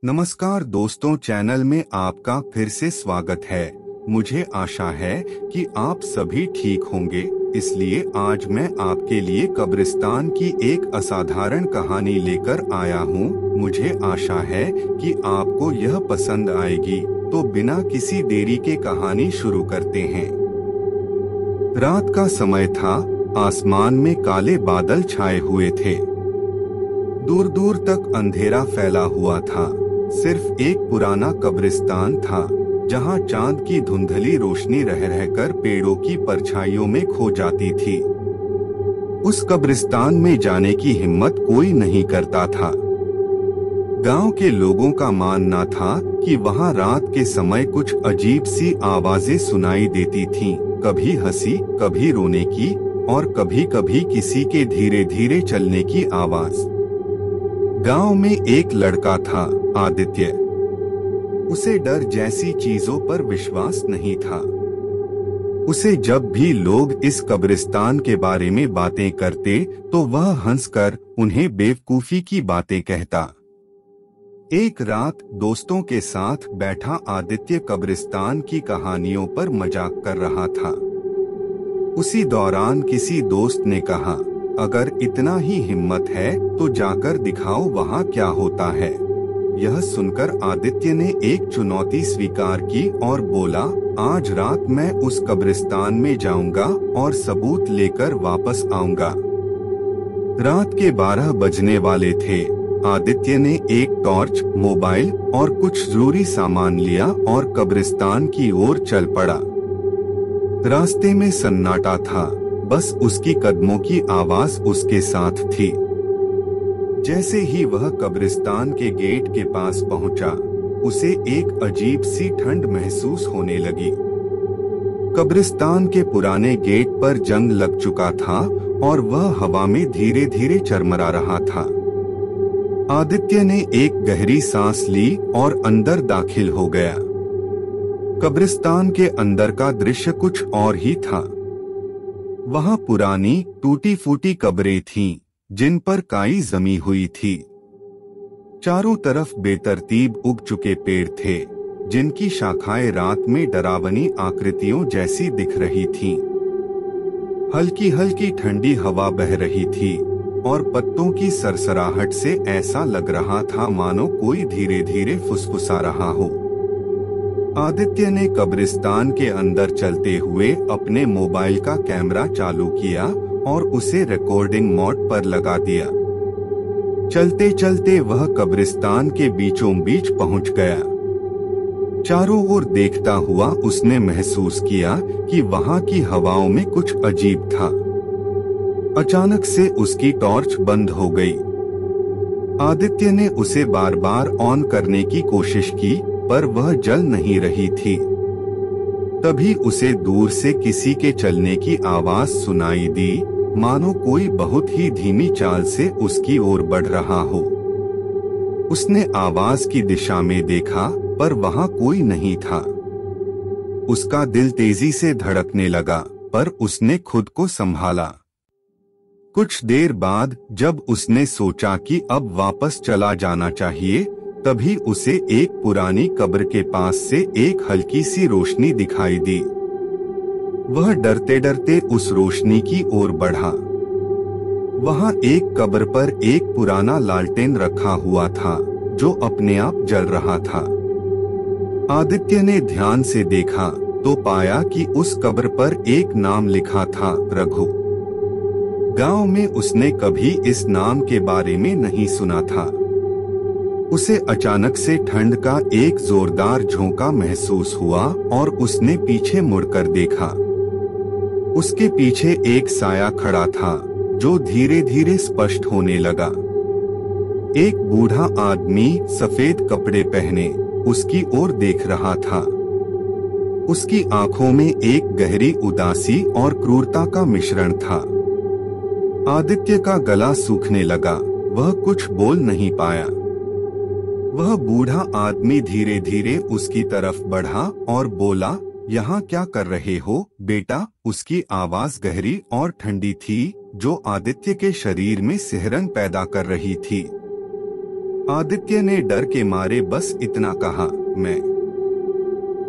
नमस्कार दोस्तों, चैनल में आपका फिर से स्वागत है। मुझे आशा है कि आप सभी ठीक होंगे। इसलिए आज मैं आपके लिए कब्रिस्तान की एक असाधारण कहानी लेकर आया हूँ। मुझे आशा है कि आपको यह पसंद आएगी। तो बिना किसी देरी के कहानी शुरू करते हैं। रात का समय था। आसमान में काले बादल छाए हुए थे। दूर दूर तक अंधेरा फैला हुआ था। सिर्फ एक पुराना कब्रिस्तान था, जहां चांद की धुंधली रोशनी रह रहकर पेड़ों की परछाइयों में खो जाती थी। उस कब्रिस्तान में जाने की हिम्मत कोई नहीं करता था। गांव के लोगों का मानना था कि वहां रात के समय कुछ अजीब सी आवाजें सुनाई देती थीं, कभी हंसी, कभी रोने की और कभी कभी किसी के धीरे धीरे चलने की आवाज। गांव में एक लड़का था, आदित्य। उसे डर जैसी चीजों पर विश्वास नहीं था। उसे जब भी लोग इस कब्रिस्तान के बारे में बातें करते तो वह हंसकर उन्हें बेवकूफी की बातें कहता। एक रात दोस्तों के साथ बैठा आदित्य कब्रिस्तान की कहानियों पर मजाक कर रहा था। उसी दौरान किसी दोस्त ने कहा, अगर इतना ही हिम्मत है तो जाकर दिखाओ वहाँ क्या होता है। यह सुनकर आदित्य ने एक चुनौती स्वीकार की और बोला, आज रात मैं उस कब्रिस्तान में जाऊंगा और सबूत लेकर वापस आऊंगा। रात के 12 बजने वाले थे। आदित्य ने एक टॉर्च, मोबाइल और कुछ जरूरी सामान लिया और कब्रिस्तान की ओर चल पड़ा। रास्ते में सन्नाटा था, बस उसकी कदमों की आवाज उसके साथ थी। जैसे ही वह कब्रिस्तान के गेट के पास पहुंचा, उसे एक अजीब सी ठंड महसूस होने लगी। कब्रिस्तान के पुराने गेट पर जंग लग चुका था और वह हवा में धीरे धीरे चरमरा रहा था। आदित्य ने एक गहरी सांस ली और अंदर दाखिल हो गया। कब्रिस्तान के अंदर का दृश्य कुछ और ही था। वहां पुरानी टूटी फूटी कब्रें थीं, जिन पर काई जमी हुई थी। चारों तरफ बेतरतीब उग चुके पेड़ थे, जिनकी शाखाएं रात में डरावनी आकृतियों जैसी दिख रही थीं। हल्की हल्की ठंडी हवा बह रही थी और पत्तों की सरसराहट से ऐसा लग रहा था मानो कोई धीरे धीरे फुसफुसा रहा हो। आदित्य ने कब्रिस्तान के अंदर चलते हुए अपने मोबाइल का कैमरा चालू किया और उसे रिकॉर्डिंग मोड पर लगा दिया। चलते चलते वह कब्रिस्तान के बीचों बीच पहुंच गया। चारों ओर देखता हुआ उसने महसूस किया कि वहां की हवाओं में कुछ अजीब था। अचानक से उसकी टॉर्च बंद हो गई। आदित्य ने उसे बार बार ऑन करने की कोशिश की, पर वह जल नहीं रही थी। तभी उसे दूर से किसी के चलने की आवाज सुनाई दी, मानो कोई बहुत ही धीमी चाल से उसकी ओर बढ़ रहा हो। उसने आवाज की दिशा में देखा, पर वहां कोई नहीं था। उसका दिल तेजी से धड़कने लगा, पर उसने खुद को संभाला। कुछ देर बाद जब उसने सोचा कि अब वापस चला जाना चाहिए, तभी उसे एक पुरानी कब्र के पास से एक हल्की सी रोशनी दिखाई दी। वह डरते डरते उस रोशनी की ओर बढ़ा। वहां एक कब्र पर एक पुराना लालटेन रखा हुआ था, जो अपने आप जल रहा था। आदित्य ने ध्यान से देखा तो पाया कि उस कब्र पर एक नाम लिखा था, रघु। गांव में उसने कभी इस नाम के बारे में नहीं सुना था। उसे अचानक से ठंड का एक जोरदार झोंका महसूस हुआ और उसने पीछे मुड़कर देखा। उसके पीछे एक साया खड़ा था, जो धीरे धीरे स्पष्ट होने लगा। एक बूढ़ा आदमी सफेद कपड़े पहने उसकी ओर देख रहा था। उसकी आंखों में एक गहरी उदासी और क्रूरता का मिश्रण था। आदित्य का गला सूखने लगा। वह कुछ बोल नहीं पाया। वह बूढ़ा आदमी धीरे धीरे उसकी तरफ बढ़ा और बोला, यहाँ क्या कर रहे हो बेटा? उसकी आवाज गहरी और ठंडी थी, जो आदित्य के शरीर में सिहरन पैदा कर रही थी। आदित्य ने डर के मारे बस इतना कहा,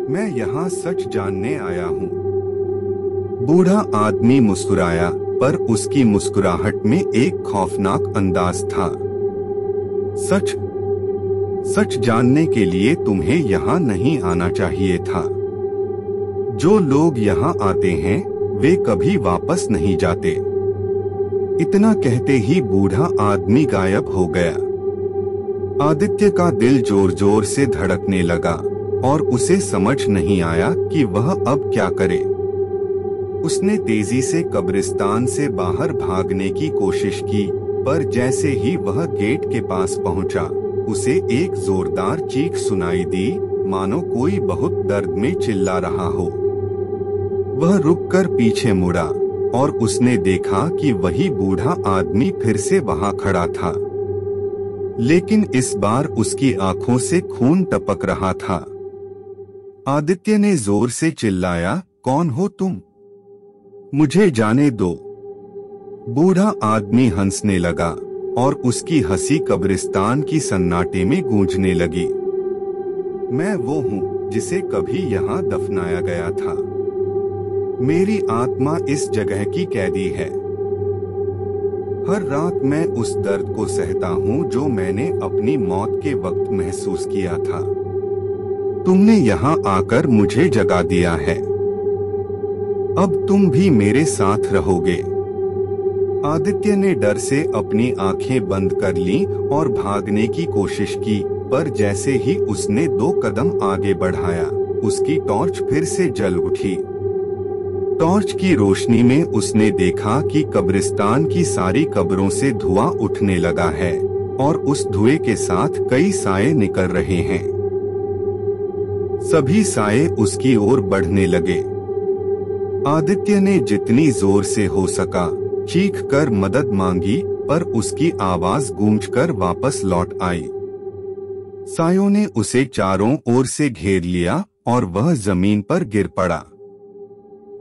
मैं यहाँ सच जानने आया हूँ। बूढ़ा आदमी मुस्कुराया, पर उसकी मुस्कुराहट में एक खौफनाक अंदाज था। सच जानने के लिए तुम्हें यहाँ नहीं आना चाहिए था। जो लोग यहाँ आते हैं वे कभी वापस नहीं जाते। इतना कहते ही बूढ़ा आदमी गायब हो गया। आदित्य का दिल जोर जोर से धड़कने लगा और उसे समझ नहीं आया कि वह अब क्या करे। उसने तेजी से कब्रिस्तान से बाहर भागने की कोशिश की, पर जैसे ही वह गेट के पास पहुंचा, उसे एक जोरदार चीख सुनाई दी, मानो कोई बहुत दर्द में चिल्ला रहा हो। वह रुककर पीछे मुड़ा और उसने देखा कि वही बूढ़ा आदमी फिर से वहां खड़ा था, लेकिन इस बार उसकी आंखों से खून टपक रहा था। आदित्य ने जोर से चिल्लाया, कौन हो तुम? मुझे जाने दो। बूढ़ा आदमी हंसने लगा और उसकी हंसी कब्रिस्तान की सन्नाटे में गूंजने लगी। मैं वो हूँ जिसे कभी यहाँ दफनाया गया था। मेरी आत्मा इस जगह की कैदी है। हर रात मैं उस दर्द को सहता हूँ जो मैंने अपनी मौत के वक्त महसूस किया था। तुमने यहाँ आकर मुझे जगा दिया है। अब तुम भी मेरे साथ रहोगे। आदित्य ने डर से अपनी आंखें बंद कर लीं और भागने की कोशिश की, पर जैसे ही उसने 2 कदम आगे बढ़ाया, उसकी टॉर्च फिर से जल उठी। टॉर्च की रोशनी में उसने देखा कि कब्रिस्तान की सारी कब्रों से धुआं उठने लगा है और उस धुएं के साथ कई साए निकल रहे हैं। सभी साए उसकी ओर बढ़ने लगे। आदित्य ने जितनी जोर से हो सका चीख कर मदद मांगी, पर उसकी आवाज गूंजकर वापस लौट आई। सायों ने उसे चारों ओर से घेर लिया और वह जमीन पर गिर पड़ा।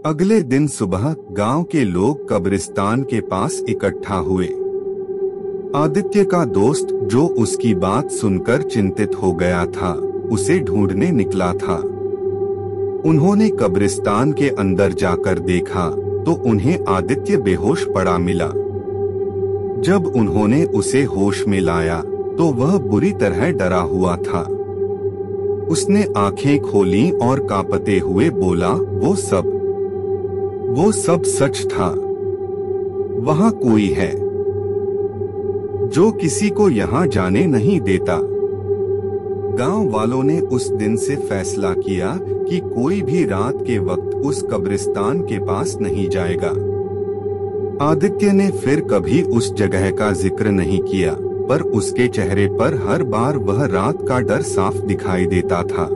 अगले दिन सुबह गांव के लोग कब्रिस्तान के पास इकट्ठा हुए। आदित्य का दोस्त, जो उसकी बात सुनकर चिंतित हो गया था, उसे ढूंढने निकला था। उन्होंने कब्रिस्तान के अंदर जाकर देखा तो उन्हें आदित्य बेहोश पड़ा मिला। जब उन्होंने उसे होश में लाया तो वह बुरी तरह डरा हुआ था। उसने आंखें खोलीं और कांपते हुए बोला, वो सब सच था। वहां कोई है जो किसी को यहाँ जाने नहीं देता। गांव वालों ने उस दिन से फैसला किया कि कोई भी रात के वक्त उस कब्रिस्तान के पास नहीं जाएगा। आदित्य ने फिर कभी उस जगह का जिक्र नहीं किया, पर उसके चेहरे पर हर बार वह रात का डर साफ दिखाई देता था।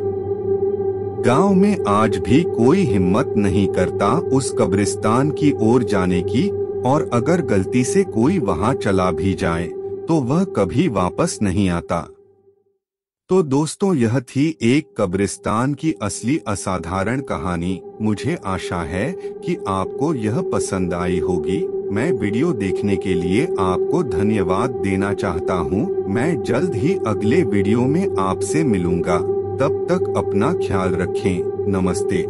गांव में आज भी कोई हिम्मत नहीं करता उस कब्रिस्तान की ओर जाने की, और अगर गलती से कोई वहां चला भी जाए तो वह कभी वापस नहीं आता। तो दोस्तों, यह थी एक कब्रिस्तान की असली असाधारण कहानी। मुझे आशा है कि आपको यह पसंद आई होगी। मैं वीडियो देखने के लिए आपको धन्यवाद देना चाहता हूं। मैं जल्द ही अगले वीडियो में आपसे मिलूंगा। तब तक अपना ख्याल रखें। नमस्ते।